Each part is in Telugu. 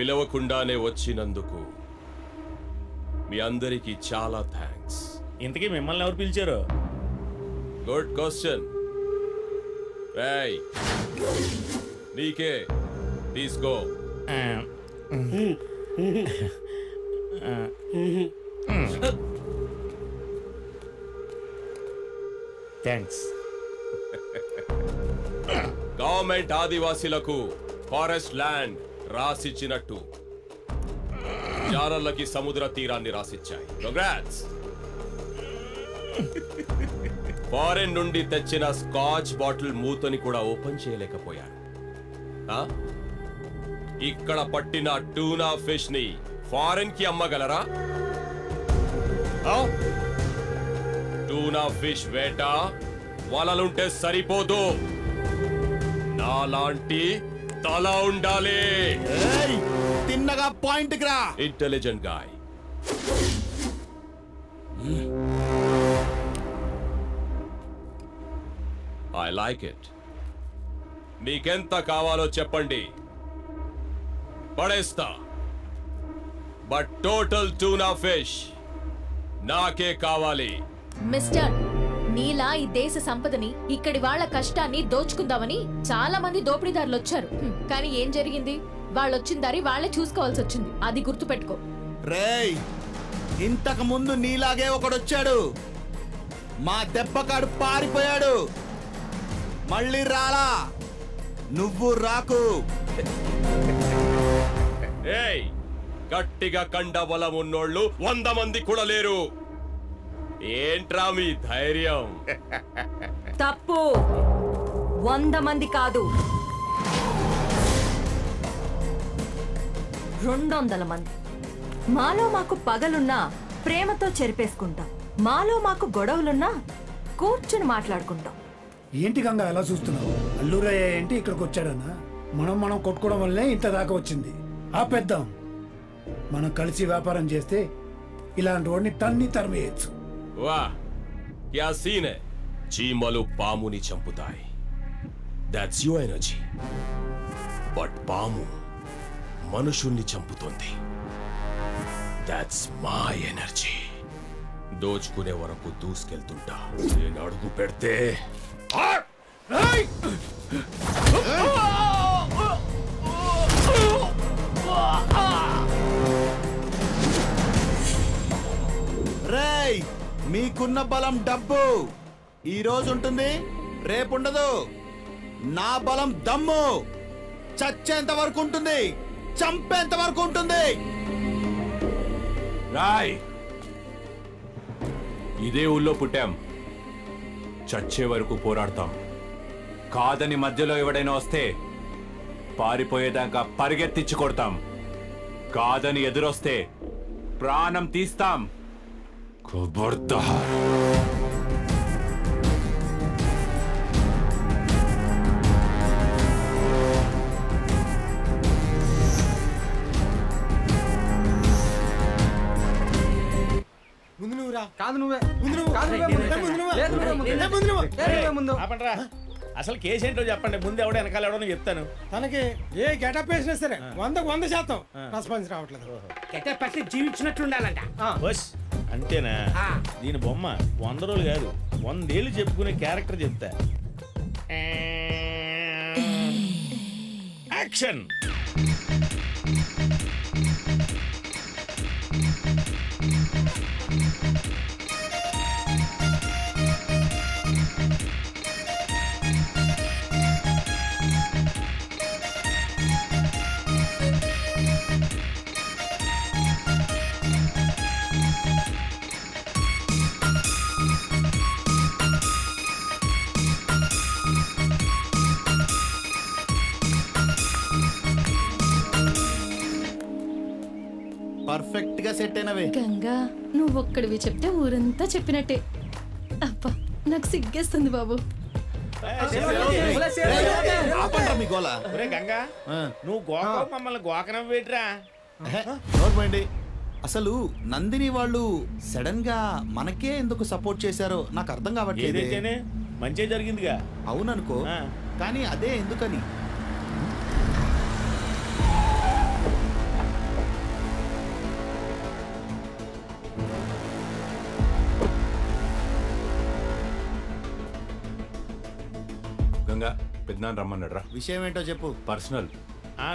పిలవకుండానే వచ్చినందుకు మీ అందరికీ చాలా థ్యాంక్స్. ఇంతకీ మిమ్మల్ని ఎవరు పిలిచారు? Good question. నీకే తీసుకో. థ్యాంక్స్. గవర్నమెంట్ ఆదివాసీలకు ఫారెస్ట్ ల్యాండ్ రాసిచ్చినట్టు జాలర్లకి సముద్ర తీరాన్ని రాసిచ్చాయి. కంగ్రాట్స్. ఫారెన్ నుండి తెచ్చిన స్కాచ్ బాటిల్ మూతని కూడా ఓపెన్ చేయలేకపోయారు. ఇక్కడ పట్టిన టూనా ఫిష్ ని ఫారెన్ కి అమ్మగలరా? టూనా ఫిష్ వేట వలలుంటే సరిపోదు, నాలాంటి తల ఉండాలి. తిన్నగా పాయింట్ రా. Intelligent guy. I like it. మీకెంత కావాలో చెప్పండి, పడేస్తా. బట్ టోటల్ టూనా ఫిష్ నాకే కావాలి. మిస్టర్, నీలా ఈ దేశ సంపదని, ఇక్కడి వాళ్ళ కష్టాన్ని దోచుకుందామని చాలా మంది దోపిడీదారులు వచ్చారు. కానీ ఏం జరిగింది? వాళ్ళొచ్చిన దారి వాళ్ళే చూసుకోవాల్సి వచ్చింది. అది గుర్తుపెట్టుకో. రేయ్, ఇంతకు ముందు నీలాగే ఒకడొచ్చాడు, మా దెబ్బకాడు పారిపోయాడు. మళ్ళీ రాలా, నువ్వు రాకు. ఏయ్, గట్టిగా కండ బలం ఉన్నోళ్ళు 100 మంది కూడా లేరు. ఏంట్రా మీ ధైర్యం? తప్పు. 100 మంది కాదు, 200 మంది. మాలో మాకు పగలున్నా ప్రేమతో చెరిపేసుకుంటాం, మాలో మాకు గొడవలున్నా కూర్చుని మాట్లాడుకుంటాం. ఏంటి గంగా ఎలా చూస్తున్నావు? అల్లూరయ్య ఏంటి ఇక్కడికి వచ్చాడన్నా? మనం కొట్టుకోవడం వల్లే ఇంత దాకా వచ్చింది. ఆపేద్దాం. మనం కలిసి వ్యాపారం చేస్తే ఇలాంటి వాడిని తరిమేయచ్చు. వా, క్యా సీన్ హై. చీమలు పాముని చంపుతాయి, దట్స్ యువర్ ఎనర్జీ. బట్ పాము మనుషుల్ని చంపుతుంది, దట్స్ మై ఎనర్జీ. దోచుకునే వరకు దూసుకెళ్తుంటా, నేను అడుగు పెడితే రేయ్, మీకున్న బలం డబ్బు ఈ రోజు ఉంటుంది, రేపుండదు. నా బలం దమ్ము చచ్చేంత వరకు ఉంటుంది, చంపేంత వరకు ఉంటుంది. రాయ్, ఇదే ఊళ్ళో పుట్టాం, చచ్చే వరకు పోరాడతాం. కాదని మధ్యలో ఎవడైనా వస్తే పారిపోయేదాకా పరిగెత్తించి కొడతాం. కాదని ఎదురొస్తే ప్రాణం తీస్తాం. ఖబర్దార్. ముందు నువ్వురా. కాదు నువ్వే. ముందు నువ్వు. అసలు కేసు ఏంటో చెప్పండి. ముందు ఎవడో వెనకాల ఎవడో చెప్తాను. తనకి ఏ గెటప్ వేసినా సరే 100% రెస్పాన్స్ రావట్లేదు. గెటప్ పట్టి జీవించినట్టుండాలంట. అంతేనా? దీని బొమ్మ 100 రోజులు కాదు, 100 ఏళ్ళు చెప్పుకునే క్యారెక్టర్ చెప్తా. యాక్షన్. పర్ఫెక్ట్ గా సెట్ అయినవే. గంగా, నువ్వు ఒక్కడివి చెప్తే ఊరంతా చెప్పినట్టే. అబ్బా, నాకు సిగ్గేస్తుంది బాబు. మీ గోల. గంగా, నువ్వు గోక మమ్మల్ని గోకనం వేట్రా. అసలు నందిని వాళ్ళు సడన్ గా మనకే ఎందుకు సపోర్ట్ చేశారో నాకు అర్థం కావట్లేదు. మంచి జరిగిందిగా. అవుననుకో, కానీ అదే ఎందుకని. పెద్దనాన్న రమ్మన్నాడు రా. విషయం ఏంటో చెప్పు. పర్సనల్.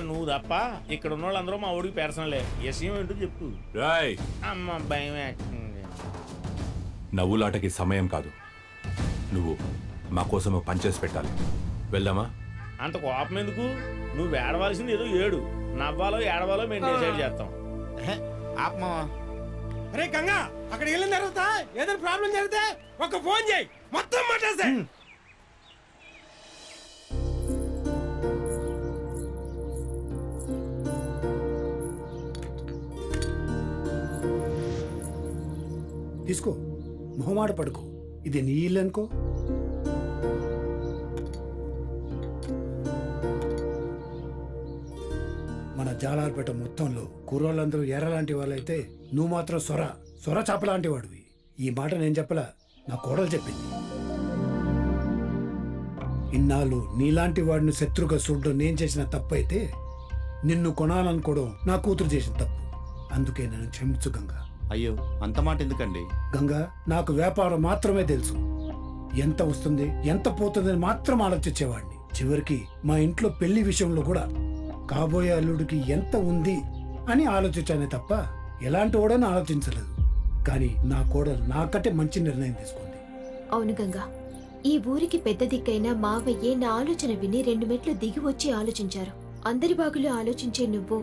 నువ్వు తప్ప ఇక్కడ ఉన్న వాళ్ళందరూ మా ఊడికి పేర్సనలే. విషయం ఏంటో చెప్పు. రాయ్ అమ్మ భయం వేస్తుంది. నవ్వులాటకి సమయం కాదు. నువ్వు మా కోసం పనిచేసి పెట్టాలి. వెళ్దామా? అంత కోపం ఎందుకు? నువ్వు ఏడవలసింది ఏదో ఏడు. నవ్వాలో ఏడవాలో మేము డిసైడ్ చేస్తాం. ఆత్మా అరే గంగా, అక్కడికి వెళ్ళిన తర్వాత ఏదైనా ప్రాబ్లం జరిగితే ఒక ఫోన్ చేయి, మొత్తం మాట్లాడతా. తీసుకో, మొహమాట పడుకో. ఇది నీ ఇల్లు అనుకో. మన జాలార్పేట మొత్తంలో కుర్రోళ్ళందరూ ఎర్రలాంటి వాళ్ళైతే నువ్వు మాత్రం సొర చాప లాంటి వాడివి. ఈ మాట నేను చెప్పలా, నా కోడలు చెప్పింది. ఇన్నాళ్ళు నీలాంటి వాడిని శత్రుగా చూడడం నేను చేసిన తప్పు అయితే, నిన్ను కొనాలనుకోవడం నా కూతురు చేసిన తప్పు. అందుకే నన్ను క్షమించు గంగా. అయ్యో, అంత మాట ఎందుకండి? గంగా, నాకు వ్యాపారం మాత్రమే తెలుసు. ఎంత వస్తుంది ఎంత పోతుందని మాత్రం ఆలోచించేవాడిని. చివరికి మా ఇంట్లో పెళ్లి విషయంలో కూడా కాబోయే అల్లుడికి ఎంత ఉంది అని ఆలోచించానే తప్ప ఎలాంటి వాడని ఆలోచించలేదు. కానీ నా కోడలు నాకంటే మంచి నిర్ణయం తీసుకుంది. అవును గంగా, ఈ ఊరికి పెద్ద దిక్కైన మావయ్యే నా ఆలోచన విని 2 మెట్లు దిగి వచ్చి ఆలోచించారు. అందరి బాగులు ఆలోచించే నువ్వు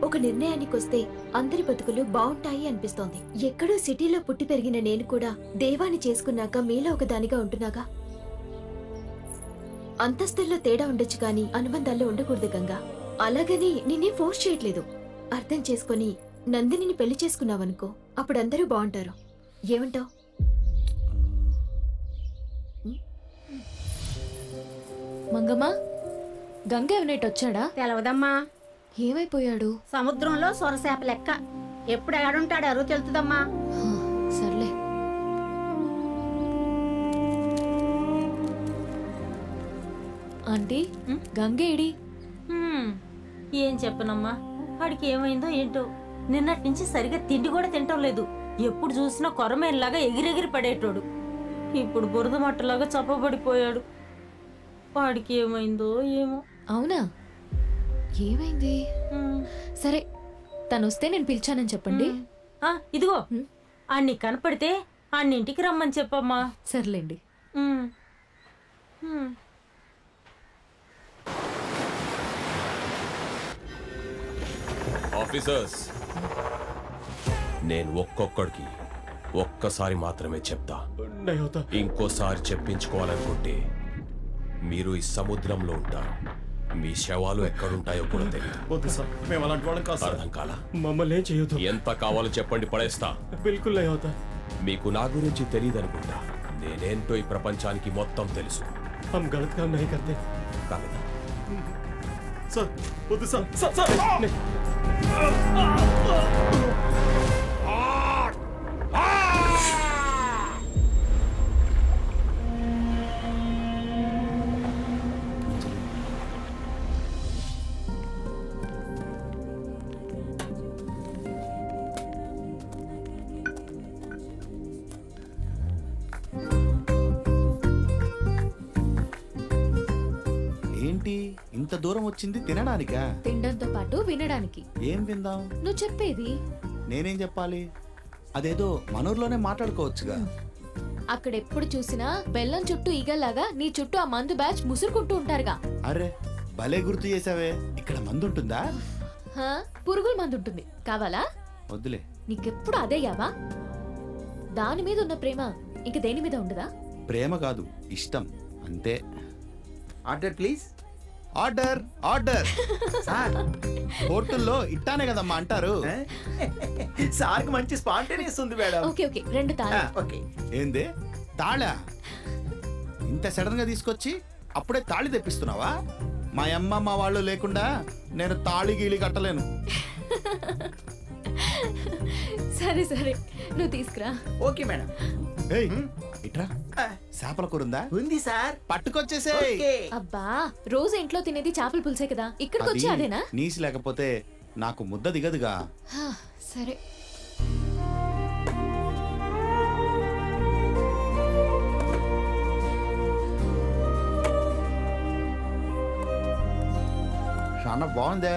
ఒక నిర్ణయానికొస్తే అందరి బతుకులు బాగుంటాయి అనిపిస్తోంది. ఎక్కడో సిటీలో పుట్టి పెరిగిన నేను కూడా దేవాన్ని చేసుకున్నాక మీలో ఒకదానిగా ఉంటున్నాగా. అంతస్తుల్లో తేడా ఉండొచ్చు కానీ అనుబంధాల్లో ఉండకూడదు గంగా. అలాగని నేనే ఫోర్స్ చేయట్లేదు. అర్థం చేసుకుని నందినిని పెళ్లి చేసుకున్నావనుకో, అప్పుడు అందరూ బాగుంటారు. ఏమంటావ్? మంగమ్మ, గంగ ఎవనైట్ వచ్చాడా? తెలవదమ్మా. ఏమైపోయాడు? సముద్రంలో సొరసేప లెక్క. ఎప్పుడు ఆడుంటాడు అరువు తెలుతుందమ్మా. సర్లే. ఆంటీ, గంగేడి? ఏం చెప్పనమ్మా, వాడికి ఏమైందో ఏంటో. నిన్నటి నుంచి సరిగా తిండి కూడా తింటం లేదు. ఎప్పుడు చూసినా కొరమేలాగా ఎగిరెగిరి పడేటోడు. ఇప్పుడు బురద మట్టలాగా చప్పబడిపోయాడు. వాడికి ఏమైందో ఏమో. అవునా? ఏమైంది? సరే, తను వస్తే నేను పిలిచానని చెప్పండి. ఇదిగో, అన్ని కనపడితే అన్నింటికి రమ్మని చెప్పమ్మా. సర్లేండి. ఆఫీసర్స్, నేను ఒక్కొక్కడికి ఒక్కసారి మాత్రమే చెప్తా. ఇంకోసారి చెప్పించుకోవాలనుకుంటే మీరు ఈ సముద్రంలో ఉంటారు. మీ శవాలు ఎక్కడుంటాయో కూడా తెలియదు. అర్థం కాలా? మమ్మల్ని ఏం చేయొద్దు. ఎంత కావాలో చెప్పండి, పడేస్తా. బిల్కుల్ नहीं होता. మీకు నా గురించి తెలియదు అనుకుంటా. నేనేంటో ఈ ప్రపంచానికి మొత్తం తెలుసు. हम गलत काम नहीं करते. కాదా? सर, వద్దు సార్. సార్, ఏంటి ఇంత దూరం వచ్చింది? తినడానికా? తినడంతో పాటు వినడానికి. ఏం విందాం? నువ్వు చెప్పేది. నేనేం చెప్పాలి? అదేదో మనూర్లోనే మాట్లాడుకోవచ్చుగా. అక్కడెప్పుడు చూసినా బెల్లం చుట్టూ ఈగల్లాగా నీ చుట్టూ ఆ మందు బ్యాచ్ ముసురుకుంటూ ఉంటారుగా. అరే, భలే గుర్తు చేసావే. ఇక్కడ మందు ఉంటుందా? పురుగుల మందు ఉంటుంది. కావాలా? వద్దులే. నీకెప్పుడు అదే యావా? దాని మీద ఉన్న ప్రేమ ఇంక దేని మీద ఉండదా? ప్రేమ కాదు, ఇష్టం అంతే. Order please. Order order. Sir, హోటల్లో ఇట్టానే కదమ్మా అంటారు. సార్కి మంచి స్పాంటేనియస్ ఉంది మేడం. ఓకే ఓకే, 2 తాళి. ఓకే. ఏంది తాళా? ఇంత సడన్ గా తీసుకొచ్చి అప్పుడే తాళి తెప్పిస్తున్నావా? మా అమ్మ మా వాళ్ళు లేకుండా నేను తాళి గీలి కట్టలేను. సరే సరే, నువ్వు తీసుకురా. Okay madam. ఏయ్, ఇట్రా. చేపల కూర ఉందా? ఉంది సార్. పట్టుకొచ్చేసే. అబ్బా, రోజు ఇంట్లో తినేది చేపల పులుసే కదా, ఇక్కడికి వచ్చి అదేనా? నీసి లేకపోతే నాకు ముద్ద దిగదుగా. సరే. అన్న బాగుందే.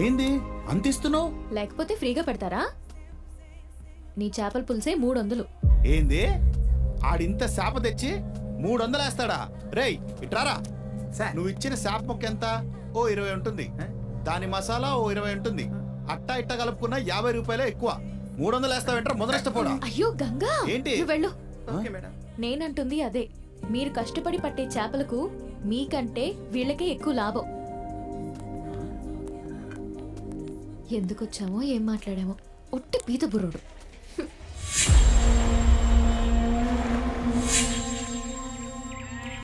ఏంది అంత ఇస్తున్నావు? లేకపోతే ఫ్రీగా పెడతారా? నీ చేపల పులుసే 300. ఏంది ఆడింత శాప తెచ్చి 300 వేస్తాడా? రేయ్ ఇట్రారా. నువ్వు ఇచ్చిన శాప మొక్క ఎంత? ఓ 20 ఉంటుంది. దాని మసాలా ఓ 20 ఉంటుంది. అట్టా ఇట్టా కలుపుకున్న 50 రూపాయలే ఎక్కువ. 300 వేస్తావేంటారా? మొదలష్టపోడా. అయ్యో గంగా, ఏంటి? నువ్వు వెళ్ళు. నేనంటుంది అదే, మీరు కష్టపడి పట్టే చేపలకు మీకంటే వీళ్ళకే ఎక్కువ లాభం. ఎందుకొచ్చామో ఏం మాట్లాడామో ఒట్టి పీత బుర్రుడు.